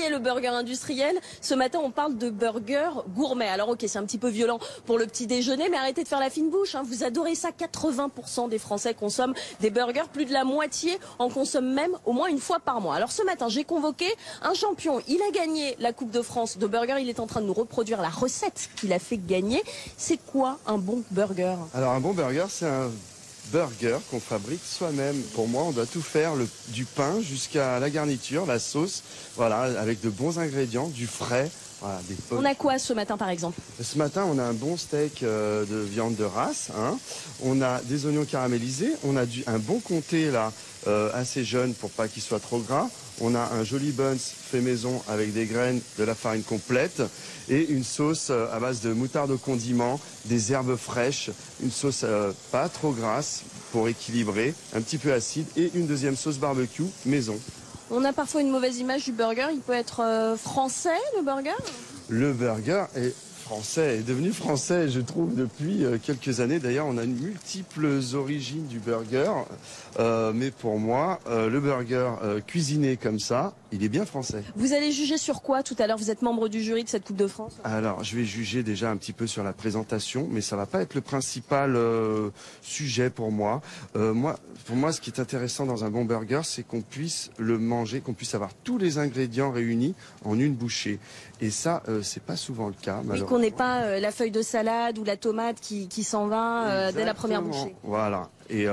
est le burger industriel. Ce matin, on parle de burger gourmet. Alors ok, c'est un petit peu violent pour le petit déjeuner, mais arrêtez de faire la fine bouche. Hein. Vous adorez ça. 80% des Français consomment des burgers. Plus de la moitié en consomment même au moins une fois par mois. Alors ce matin, j'ai convoqué un champion. Il a gagné la Coupe de France de burger. Il est en train de nous reproduire la recette qu'il a fait gagner. C'est quoi un bon burger? Alors un bon burger, c'est un burger qu'on fabrique soi-même. Pour moi, on doit tout faire, du pain jusqu'à la garniture, la sauce, voilà, avec de bons ingrédients, du frais. Voilà, des pommes. On a quoi ce matin par exemple? Ce matin, on a un bon steak de viande de race, hein. On a des oignons caramélisés, on a un bon comté là, assez jeune pour pas qu'il soit trop gras. On a un joli buns fait maison avec des graines, de la farine complète et une sauce à base de moutarde au condiment, des herbes fraîches, une sauce pas trop grasse pour équilibrer, un petit peu acide et une deuxième sauce barbecue maison. On a parfois une mauvaise image du burger. Il peut être français, le burger? Le burger est français, est devenu français, je trouve, depuis quelques années. D'ailleurs, on a multiples origines du burger. Mais pour moi, le burger cuisiné comme ça, il est bien français. Vous allez juger sur quoi tout à l'heure? Vous êtes membre du jury de cette Coupe de France. Alors, je vais juger déjà un petit peu sur la présentation, mais ça va pas être le principal sujet pour moi. Pour moi, ce qui est intéressant dans un bon burger, c'est qu'on puisse le manger, qu'on puisse avoir tous les ingrédients réunis en une bouchée. Et ça, c'est pas souvent le cas. Oui, qu'on n'ait pas la feuille de salade ou la tomate qui s'en va dès la première bouchée. Voilà. Et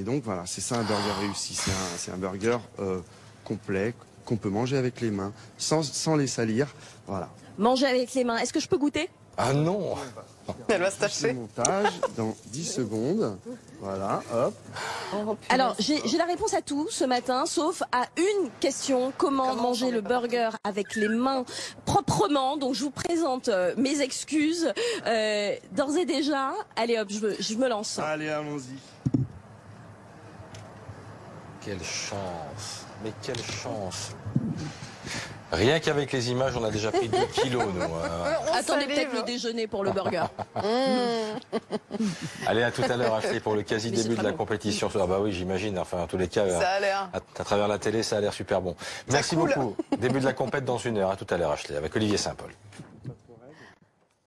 donc voilà, c'est ça un burger réussi. C'est un burger complet qu'on peut manger avec les mains, sans les salir. Voilà. Manger avec les mains. Est-ce que je peux goûter? Ah non! Elle va se tâcher. Montage dans 10 secondes. Voilà, hop. Alors, j'ai la réponse à tout ce matin, sauf à une question. Comment manger le burger avec les mains proprement? Donc, je vous présente mes excuses. D'ores et déjà, allez hop, je me lance. Allez, allons-y. Quelle chance! Mais quelle chance! Rien qu'avec les images, on a déjà pris 2 kilos, nous. Attendez peut-être le déjeuner pour le burger. Allez, à tout à l'heure, Ashley, pour le quasi-début de la compétition. Ah bah oui, j'imagine. Enfin, en tous les cas, Ça a l'air. à travers la télé, ça a l'air super bon. Merci beaucoup. Début de la compète dans 1 heure. À tout à l'heure, Ashley, avec Olivier Saint-Paul.